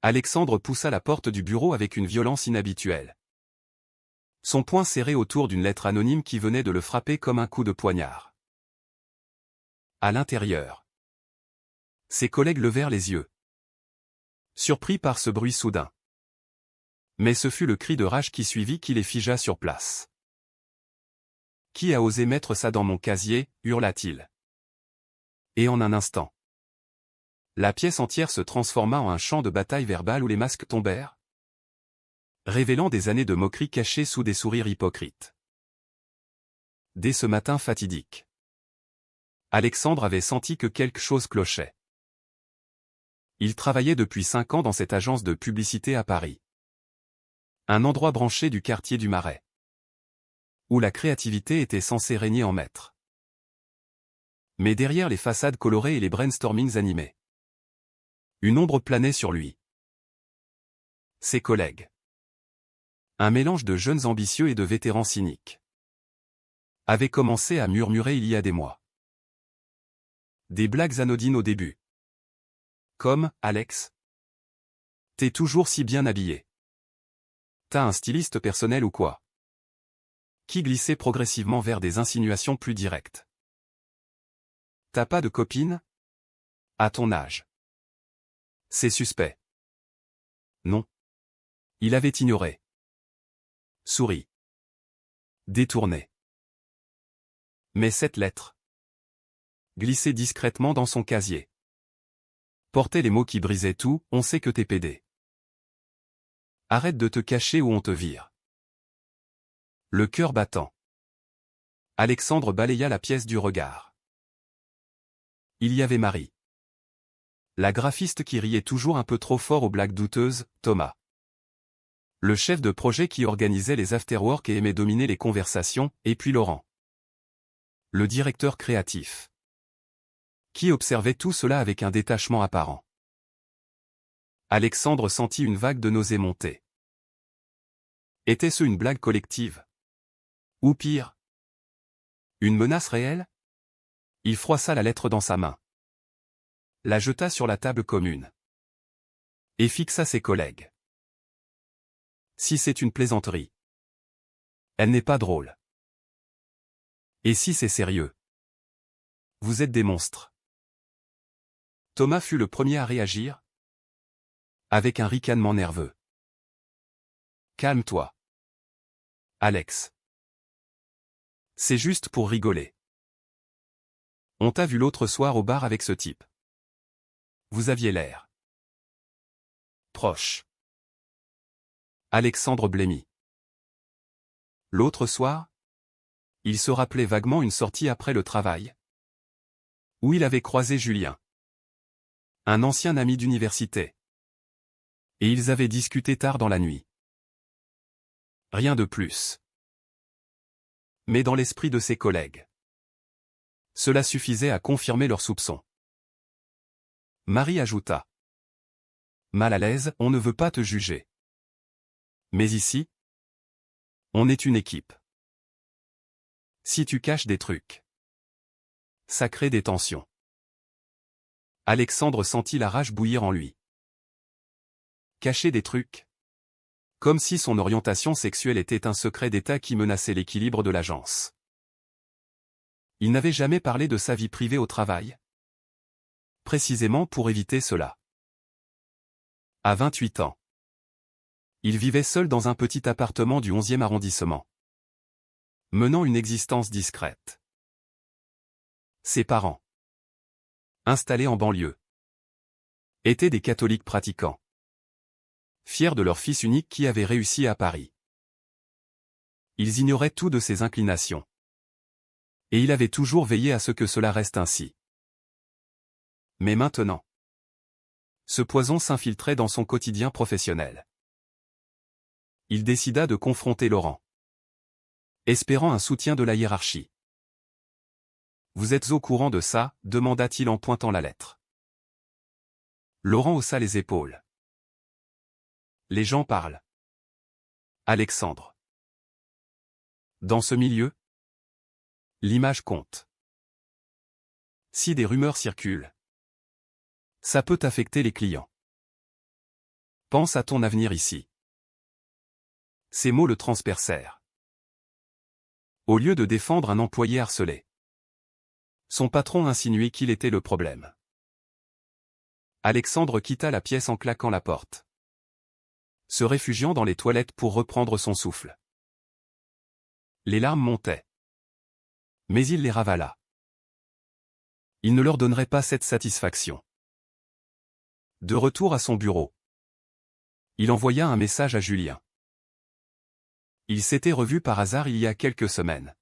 Alexandre poussa la porte du bureau avec une violence inhabituelle. Son poing serré autour d'une lettre anonyme qui venait de le frapper comme un coup de poignard. À l'intérieur, ses collègues levèrent les yeux, surpris par ce bruit soudain. Mais ce fut le cri de rage qui suivit qui les figea sur place. « Qui a osé mettre ça dans mon casier » hurla-t-il. Et en un instant, la pièce entière se transforma en un champ de bataille verbale où les masques tombèrent, révélant des années de moquerie cachées sous des sourires hypocrites. Dès ce matin fatidique, Alexandre avait senti que quelque chose clochait. Il travaillait depuis 5 ans dans cette agence de publicité à Paris. Un endroit branché du quartier du Marais, où la créativité était censée régner en maître. Mais derrière les façades colorées et les brainstormings animés, une ombre planait sur lui. Ses collègues. Un mélange de jeunes ambitieux et de vétérans cyniques, avaient commencé à murmurer il y a des mois. Des blagues anodines au début. Comme « Alex, t'es toujours si bien habillé. T'as un styliste personnel ou quoi ?» Qui glissait progressivement vers des insinuations plus directes. T'as pas de copine ? À ton âge. C'est suspect. Non. Il avait ignoré. Souri. Détourné. Mais cette lettre, glissée discrètement dans son casier, portait les mots qui brisaient tout, on sait que t'es pédé. Arrête de te cacher ou on te vire. Le cœur battant, Alexandre balaya la pièce du regard. Il y avait Marie. La graphiste qui riait toujours un peu trop fort aux blagues douteuses, Thomas. Le chef de projet qui organisait les afterworks et aimait dominer les conversations, et puis Laurent. Le directeur créatif, qui observait tout cela avec un détachement apparent. Alexandre sentit une vague de nausée monter. Était-ce une blague collective? Ou pire, une menace réelle? Il froissa la lettre dans sa main, la jeta sur la table commune, et fixa ses collègues. Si c'est une plaisanterie, elle n'est pas drôle. Et si c'est sérieux? Vous êtes des monstres. Thomas fut le premier à réagir, avec un ricanement nerveux. Calme-toi, Alex. C'est juste pour rigoler. On t'a vu l'autre soir au bar avec ce type. Vous aviez l'air proche. Alexandre blêmit. L'autre soir, il se rappelait vaguement une sortie après le travail, où il avait croisé Julien, un ancien ami d'université. Et ils avaient discuté tard dans la nuit. Rien de plus. Mais dans l'esprit de ses collègues, cela suffisait à confirmer leurs soupçons. Marie ajouta. Mal à l'aise, on ne veut pas te juger. Mais ici, on est une équipe. Si tu caches des trucs, ça crée des tensions. Alexandre sentit la rage bouillir en lui. Cacher des trucs. Comme si son orientation sexuelle était un secret d'État qui menaçait l'équilibre de l'agence. Il n'avait jamais parlé de sa vie privée au travail. Précisément pour éviter cela. À 28 ans, il vivait seul dans un petit appartement du 11e arrondissement, menant une existence discrète. Ses parents, installés en banlieue, étaient des catholiques pratiquants, fiers de leur fils unique qui avait réussi à Paris. Ils ignoraient tout de ses inclinations. Et il avait toujours veillé à ce que cela reste ainsi. Mais maintenant, ce poison s'infiltrait dans son quotidien professionnel. Il décida de confronter Laurent, espérant un soutien de la hiérarchie. « Vous êtes au courant de ça ?» demanda-t-il en pointant la lettre. Laurent haussa les épaules. Les gens parlent. Alexandre. Dans ce milieu, l'image compte. Si des rumeurs circulent, ça peut affecter les clients. Pense à ton avenir ici. Ces mots le transpercèrent. Au lieu de défendre un employé harcelé, son patron insinuait qu'il était le problème. Alexandre quitta la pièce en claquant la porte, se réfugiant dans les toilettes pour reprendre son souffle. Les larmes montaient. Mais il les ravala. Il ne leur donnerait pas cette satisfaction. De retour à son bureau, il envoya un message à Julien. Ils s'étaient revus par hasard il y a quelques semaines.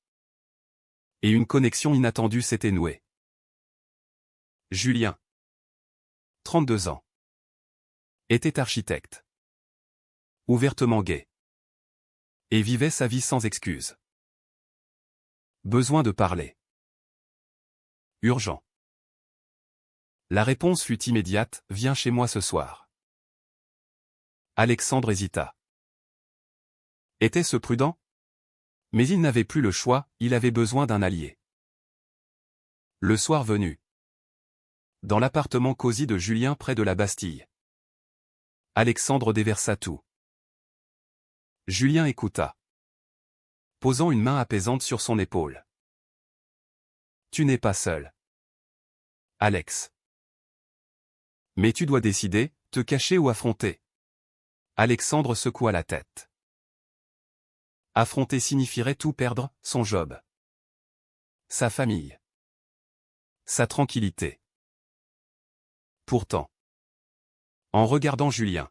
Et une connexion inattendue s'était nouée. Julien, 32 ans, était architecte. Ouvertement gai. Et vivait sa vie sans excuse. Besoin de parler. Urgent. La réponse fut immédiate, viens chez moi ce soir. Alexandre hésita. Était-ce prudent? Mais il n'avait plus le choix, il avait besoin d'un allié. Le soir venu. Dans l'appartement cosy de Julien près de la Bastille. Alexandre déversa tout. Julien écouta, posant une main apaisante sur son épaule. Tu n'es pas seul, Alex. Mais tu dois décider, te cacher ou affronter. Alexandre secoua la tête. Affronter signifierait tout perdre, son job, sa famille, sa tranquillité. Pourtant, en regardant Julien,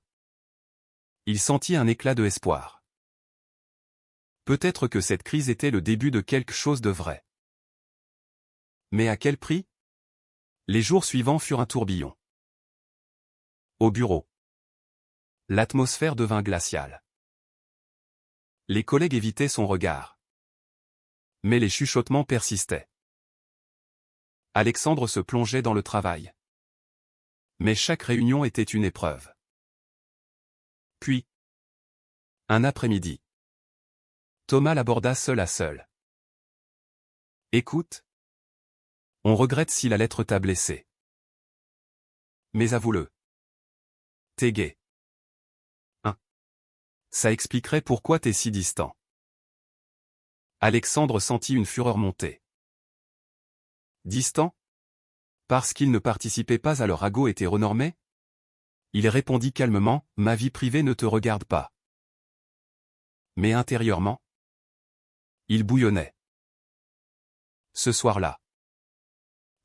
il sentit un éclat de espoir. Peut-être que cette crise était le début de quelque chose de vrai. Mais à quel prix? Les jours suivants furent un tourbillon. Au bureau, l'atmosphère devint glaciale. Les collègues évitaient son regard. Mais les chuchotements persistaient. Alexandre se plongeait dans le travail. Mais chaque réunion était une épreuve. Puis, un après-midi, Thomas l'aborda seul à seul. Écoute. On regrette si la lettre t'a blessé. Mais avoue-le. T'es gay. Hein? Ça expliquerait pourquoi t'es si distant. Alexandre sentit une fureur monter. Distant? Parce qu'il ne participait pas à leur ragot hétéronormé? Il répondit calmement, ma vie privée ne te regarde pas. Mais intérieurement, il bouillonnait. Ce soir-là,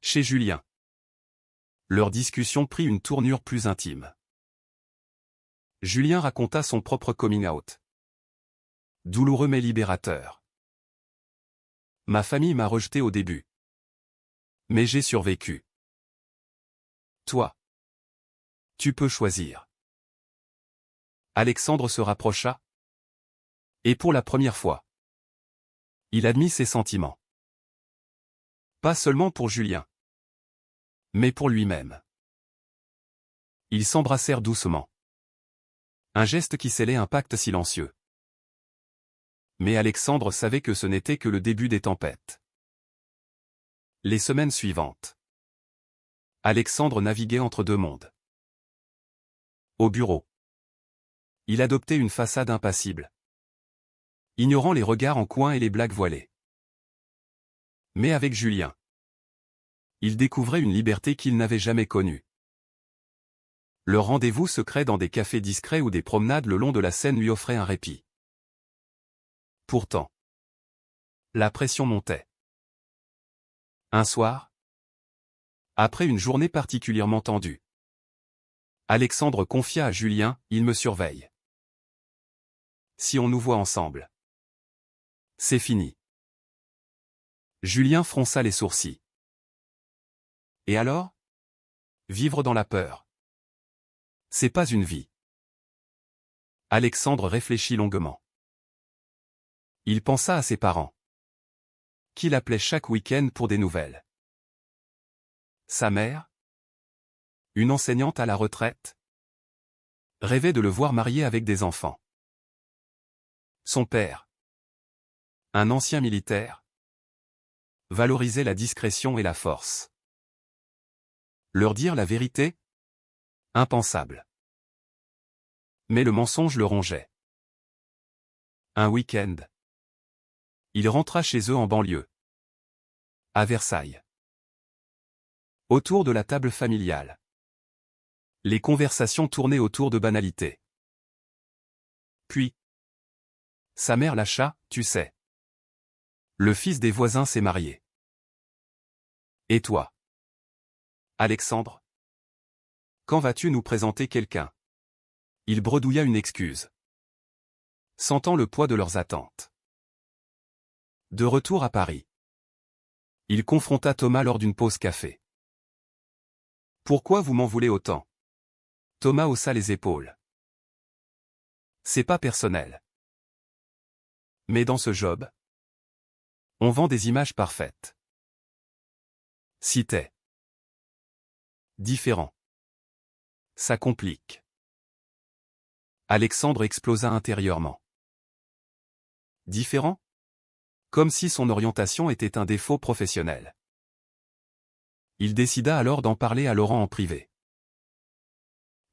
chez Julien, leur discussion prit une tournure plus intime. Julien raconta son propre coming out. Douloureux mais libérateur. Ma famille m'a rejeté au début. Mais j'ai survécu. Toi, tu peux choisir. Alexandre se rapprocha. Et pour la première fois, il admit ses sentiments. Pas seulement pour Julien, mais pour lui-même. Ils s'embrassèrent doucement. Un geste qui scellait un pacte silencieux. Mais Alexandre savait que ce n'était que le début des tempêtes. Les semaines suivantes, Alexandre naviguait entre deux mondes. Au bureau, il adoptait une façade impassible, ignorant les regards en coin et les blagues voilées. Mais avec Julien, il découvrait une liberté qu'il n'avait jamais connue. Le rendez-vous secret dans des cafés discrets ou des promenades le long de la Seine lui offrait un répit. Pourtant, la pression montait. Un soir, après une journée particulièrement tendue, Alexandre confia à Julien, il me surveille. Si on nous voit ensemble, c'est fini. Julien fronça les sourcils. Et alors? Vivre dans la peur. C'est pas une vie. Alexandre réfléchit longuement. Il pensa à ses parents, qu'il appelait chaque week-end pour des nouvelles. Sa mère, une enseignante à la retraite, rêvait de le voir marié avec des enfants. Son père, un ancien militaire, valorisait la discrétion et la force. Leur dire la vérité? Impensable. Mais le mensonge le rongeait. Un week-end. Il rentra chez eux en banlieue. À Versailles. Autour de la table familiale. Les conversations tournaient autour de banalités. Puis, sa mère lâcha, tu sais. Le fils des voisins s'est marié. Et toi? Alexandre? Quand vas-tu nous présenter quelqu'un? Il bredouilla une excuse. Sentant le poids de leurs attentes. De retour à Paris. Il confronta Thomas lors d'une pause café. Pourquoi vous m'en voulez autant? Thomas haussa les épaules. C'est pas personnel. Mais dans ce job, on vend des images parfaites. Si t'es différent, ça complique. Alexandre explosa intérieurement. Différent? Comme si son orientation était un défaut professionnel. Il décida alors d'en parler à Laurent en privé.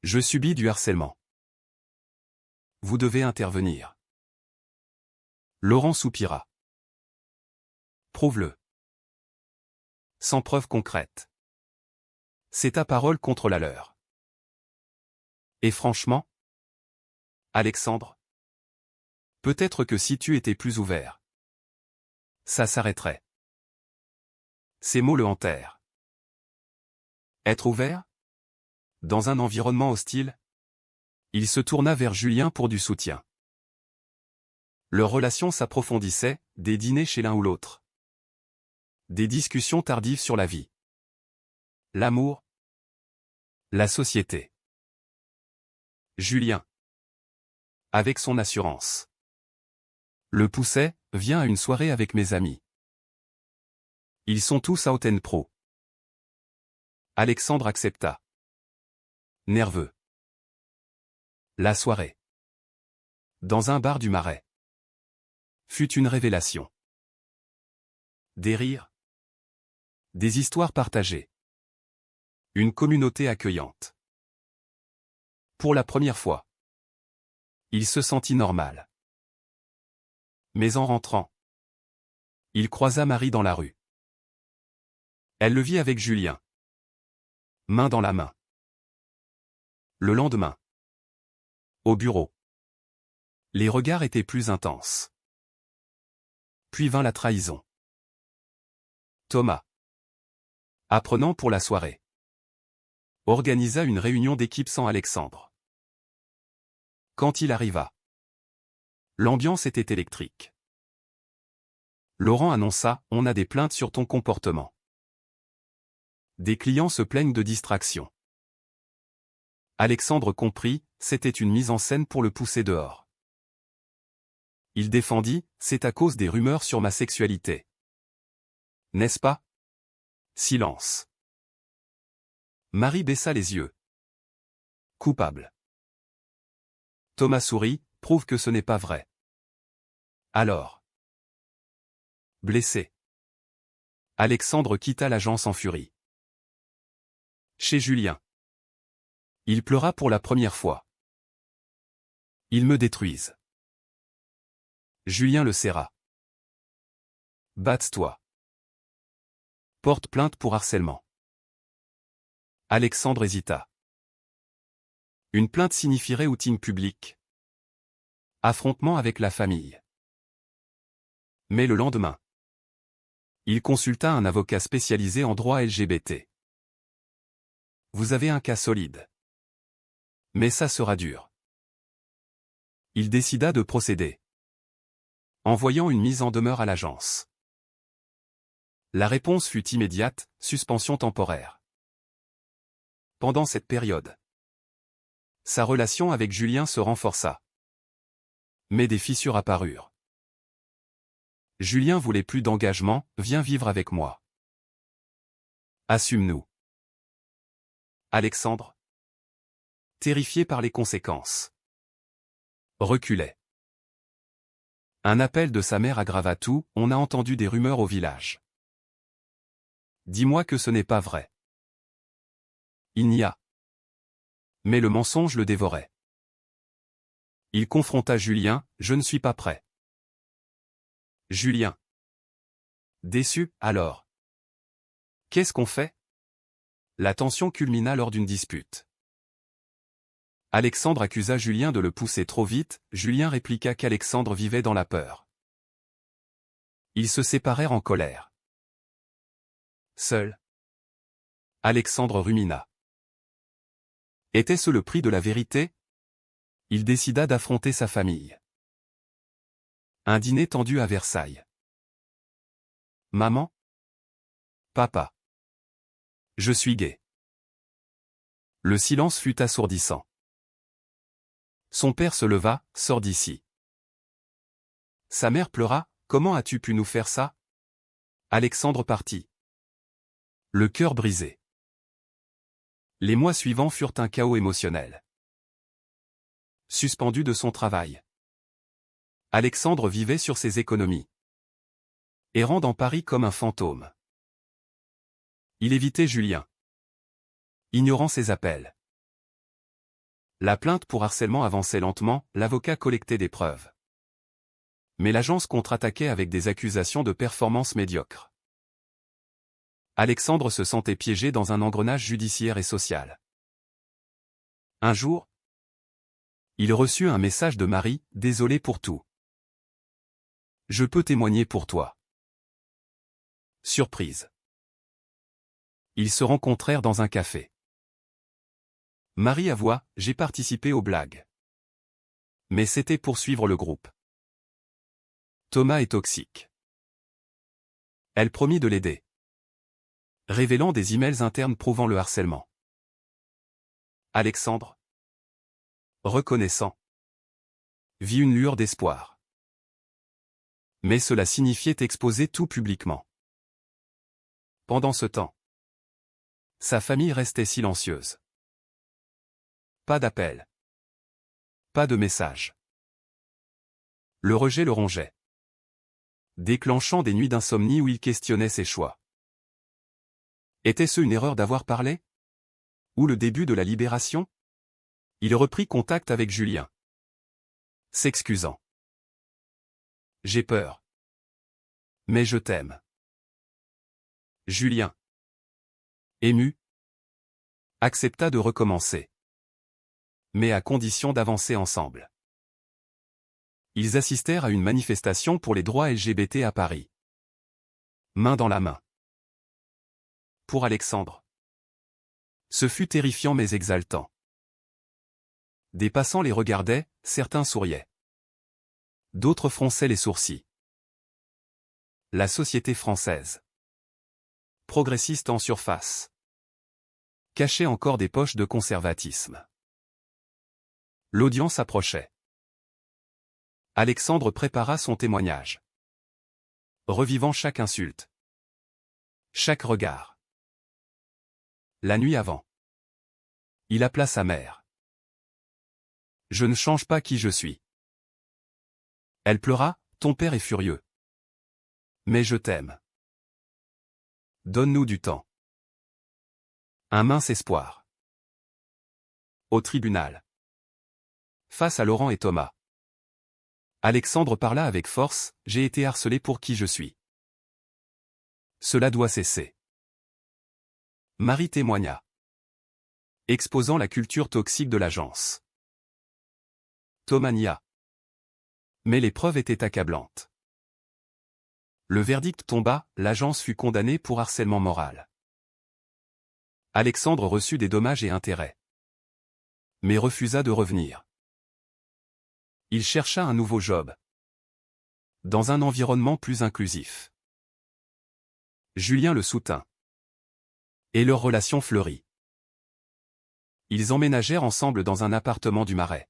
Je subis du harcèlement. Vous devez intervenir. Laurent soupira. Prouve-le. Sans preuve concrète. C'est ta parole contre la leur. Et franchement, Alexandre, peut-être que si tu étais plus ouvert, ça s'arrêterait. Ces mots le hantèrent. Être ouvert? Dans un environnement hostile? Il se tourna vers Julien pour du soutien. Leur relation s'approfondissait, des dîners chez l'un ou l'autre. Des discussions tardives sur la vie. L'amour. La société. Julien. Avec son assurance. Le poussait, viens à une soirée avec mes amis. Ils sont tous à Hauten Pro. Alexandre accepta. Nerveux. La soirée. Dans un bar du Marais. Fut une révélation. Des rires. Des histoires partagées. Une communauté accueillante. Pour la première fois. Il se sentit normal. Mais en rentrant, il croisa Marie dans la rue. Elle le vit avec Julien. Main dans la main. Le lendemain. Au bureau. Les regards étaient plus intenses. Puis vint la trahison. Thomas, apprenant pour la soirée, organisa une réunion d'équipe sans Alexandre. Quand il arriva, l'ambiance était électrique. Laurent annonça, on a des plaintes sur ton comportement. Des clients se plaignent de distraction. Alexandre comprit, c'était une mise en scène pour le pousser dehors. Il défendit, c'est à cause des rumeurs sur ma sexualité. N'est-ce pas? Silence. Marie baissa les yeux. Coupable. Thomas sourit, prouve que ce n'est pas vrai. Alors. Blessé. Alexandre quitta l'agence en furie. Chez Julien. Il pleura pour la première fois. Ils me détruisent. Julien le serra. Batte-toi. Porte plainte pour harcèlement. Alexandre hésita. Une plainte signifierait outing public. Affrontement avec la famille. Mais le lendemain, il consulta un avocat spécialisé en droit LGBT. Vous avez un cas solide. Mais ça sera dur. Il décida de procéder. Envoyant une mise en demeure à l'agence. La réponse fut immédiate, suspension temporaire. Pendant cette période, sa relation avec Julien se renforça. Mais des fissures apparurent. Julien voulait plus d'engagement, viens vivre avec moi. Assume-nous. Alexandre, terrifié par les conséquences, reculait. Un appel de sa mère aggrava tout, on a entendu des rumeurs au village. Dis-moi que ce n'est pas vrai. Il n'y a. Mais le mensonge le dévorait. Il confronta Julien, « Je ne suis pas prêt. » Julien. Déçu, alors. Qu'est-ce qu'on fait? La tension culmina lors d'une dispute. Alexandre accusa Julien de le pousser trop vite, Julien répliqua qu'Alexandre vivait dans la peur. Ils se séparèrent en colère. Seul. Alexandre rumina. Était-ce le prix de la vérité? Il décida d'affronter sa famille. Un dîner tendu à Versailles. Maman? Papa. Je suis gai. Le silence fut assourdissant. Son père se leva, sors d'ici. Sa mère pleura, comment as-tu pu nous faire ça? Alexandre partit. Le cœur brisé. Les mois suivants furent un chaos émotionnel. Suspendu de son travail. Alexandre vivait sur ses économies. Errant dans Paris comme un fantôme. Il évitait Julien. Ignorant ses appels. La plainte pour harcèlement avançait lentement, l'avocat collectait des preuves. Mais l'agence contre-attaquait avec des accusations de performance médiocre. Alexandre se sentait piégé dans un engrenage judiciaire et social. Un jour, il reçut un message de Marie, « Désolé pour tout. Je peux témoigner pour toi. » Surprise. Ils se rencontrèrent dans un café. Marie avoua, « J'ai participé aux blagues. Mais c'était pour suivre le groupe. Thomas est toxique. » Elle promit de l'aider. Révélant des emails internes prouvant le harcèlement. Alexandre, reconnaissant, vit une lueur d'espoir. Mais cela signifiait exposer tout publiquement. Pendant ce temps, sa famille restait silencieuse. Pas d'appel. Pas de message. Le rejet le rongeait. Déclenchant des nuits d'insomnie où il questionnait ses choix. Était-ce une erreur d'avoir parlé? Ou le début de la libération? Il reprit contact avec Julien. S'excusant. J'ai peur. Mais je t'aime. Julien, ému, accepta de recommencer. Mais à condition d'avancer ensemble. Ils assistèrent à une manifestation pour les droits LGBT à Paris. Main dans la main. Pour Alexandre. Ce fut terrifiant mais exaltant. Des passants les regardaient, certains souriaient. D'autres fronçaient les sourcils. La société française. Progressiste en surface. Cachait encore des poches de conservatisme. L'audience approchait. Alexandre prépara son témoignage. Revivant chaque insulte. Chaque regard. La nuit avant. Il appela sa mère. Je ne change pas qui je suis. Elle pleura, ton père est furieux. Mais je t'aime. Donne-nous du temps. Un mince espoir. Au tribunal. Face à Laurent et Thomas. Alexandre parla avec force, j'ai été harcelé pour qui je suis. Cela doit cesser. Marie témoigna. Exposant la culture toxique de l'agence. Thomas nia. Mais les preuves étaient accablantes. Le verdict tomba, l'agence fut condamnée pour harcèlement moral. Alexandre reçut des dommages et intérêts. Mais refusa de revenir. Il chercha un nouveau job. Dans un environnement plus inclusif. Julien le soutint. Et leur relation fleurit. Ils emménagèrent ensemble dans un appartement du Marais.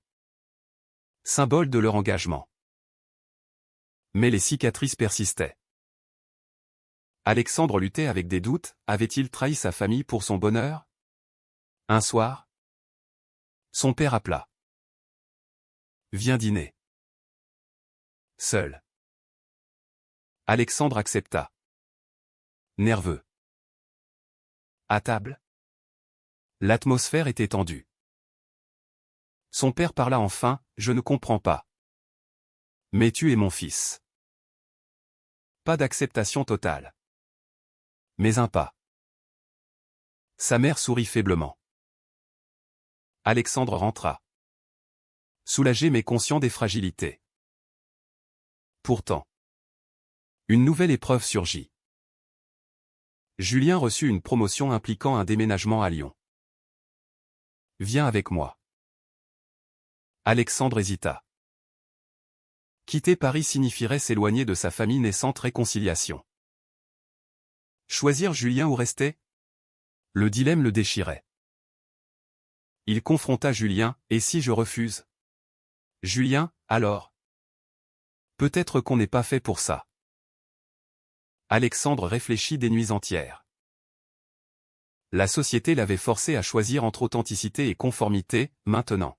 Symbole de leur engagement. Mais les cicatrices persistaient. Alexandre luttait avec des doutes, avait-il trahi sa famille pour son bonheur? Un soir, son père appela. Viens dîner. Seul. Alexandre accepta. Nerveux. À table, l'atmosphère était tendue. Son père parla enfin, je ne comprends pas. Mais tu es mon fils. Pas d'acceptation totale. Mais un pas. Sa mère sourit faiblement. Alexandre rentra. Soulagé mais conscient des fragilités. Pourtant. Une nouvelle épreuve surgit. Julien reçut une promotion impliquant un déménagement à Lyon. Viens avec moi. Alexandre hésita. Quitter Paris signifierait s'éloigner de sa famille naissante. Réconciliation. Choisir Julien ou rester? Le dilemme le déchirait. Il confronta Julien, et si je refuse? Julien, alors? Peut-être qu'on n'est pas fait pour ça. Alexandre réfléchit des nuits entières. La société l'avait forcé à choisir entre authenticité et conformité, maintenant.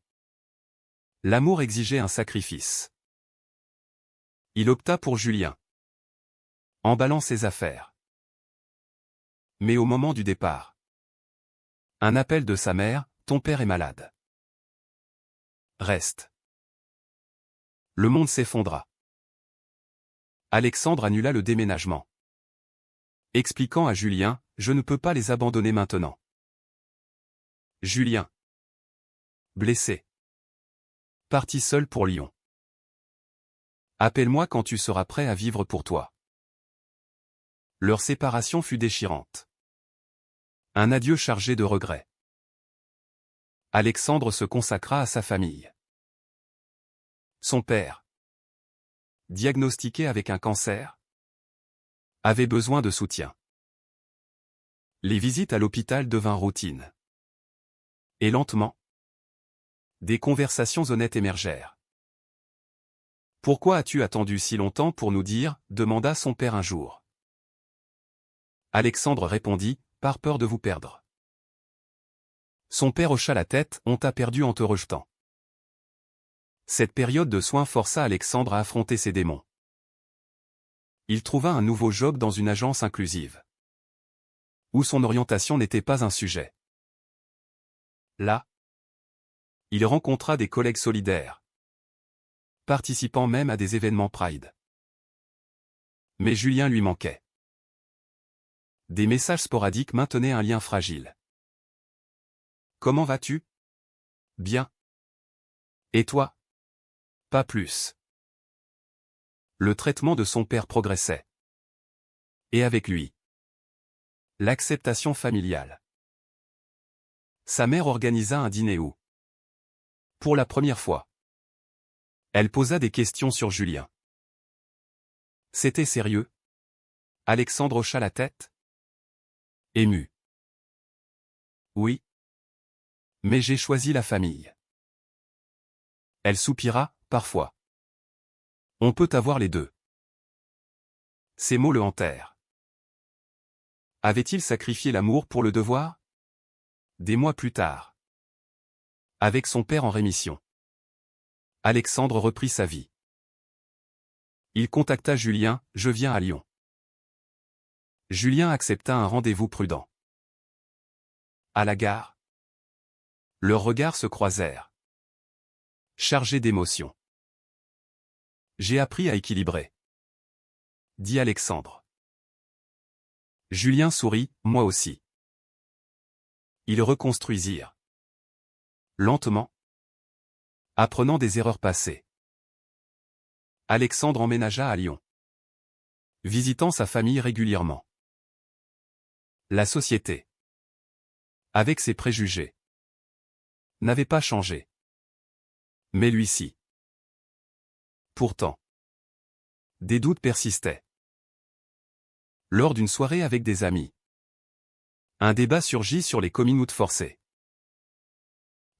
L'amour exigeait un sacrifice. Il opta pour Julien. Emballant ses affaires. Mais au moment du départ. Un appel de sa mère, ton père est malade. Reste. Le monde s'effondra. Alexandre annula le déménagement. Expliquant à Julien, je ne peux pas les abandonner maintenant. Julien. Blessé. Parti seul pour Lyon. Appelle-moi quand tu seras prêt à vivre pour toi. Leur séparation fut déchirante. Un adieu chargé de regrets. Alexandre se consacra à sa famille. Son père, diagnostiqué avec un cancer, avait besoin de soutien. Les visites à l'hôpital devinrent routine. Et lentement, des conversations honnêtes émergèrent. « Pourquoi as-tu attendu si longtemps pour nous dire ?» demanda son père un jour. Alexandre répondit, « Par peur de vous perdre. » Son père hocha la tête, « On t'a perdu en te rejetant. » Cette période de soins força Alexandre à affronter ses démons. Il trouva un nouveau job dans une agence inclusive, où son orientation n'était pas un sujet. Là, il rencontra des collègues solidaires, participant même à des événements Pride. Mais Julien lui manquait. Des messages sporadiques maintenaient un lien fragile. « Comment vas-tu ? » ? « Bien. » »« Et toi ? » ? Pas plus. Le traitement de son père progressait. Et avec lui, l'acceptation familiale. Sa mère organisa un dîner où, pour la première fois, elle posa des questions sur Julien. C'était sérieux? Alexandre hocha la tête. Ému. Oui. Mais j'ai choisi la famille. Elle soupira, parfois. On peut avoir les deux. Ces mots le hantèrent. Avait-il sacrifié l'amour pour le devoir? Des mois plus tard, avec son père en rémission, Alexandre reprit sa vie. Il contacta Julien, « Je viens à Lyon. » Julien accepta un rendez-vous prudent. À la gare, leurs regards se croisèrent, chargés d'émotions. « J'ai appris à équilibrer, » dit Alexandre. Julien sourit, « Moi aussi. » Ils reconstruisirent. Lentement, apprenant des erreurs passées. Alexandre emménagea à Lyon, visitant sa famille régulièrement. La société, avec ses préjugés, n'avait pas changé. Mais lui-ci. Pourtant, des doutes persistaient. Lors d'une soirée avec des amis, un débat surgit sur les coming-out forcés.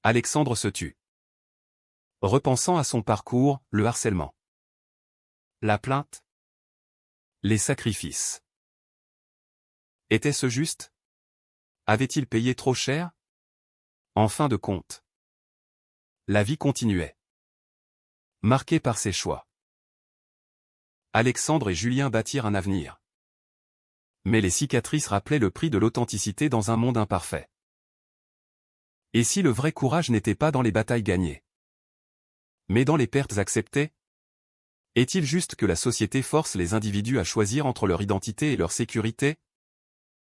Alexandre se tut, repensant à son parcours, le harcèlement, la plainte, les sacrifices. Était-ce juste? Avait-il payé trop cher? En fin de compte, la vie continuait, marquée par ses choix. Alexandre et Julien bâtirent un avenir. Mais les cicatrices rappelaient le prix de l'authenticité dans un monde imparfait. Et si le vrai courage n'était pas dans les batailles gagnées, mais dans les pertes acceptées? Est-il juste que la société force les individus à choisir entre leur identité et leur sécurité?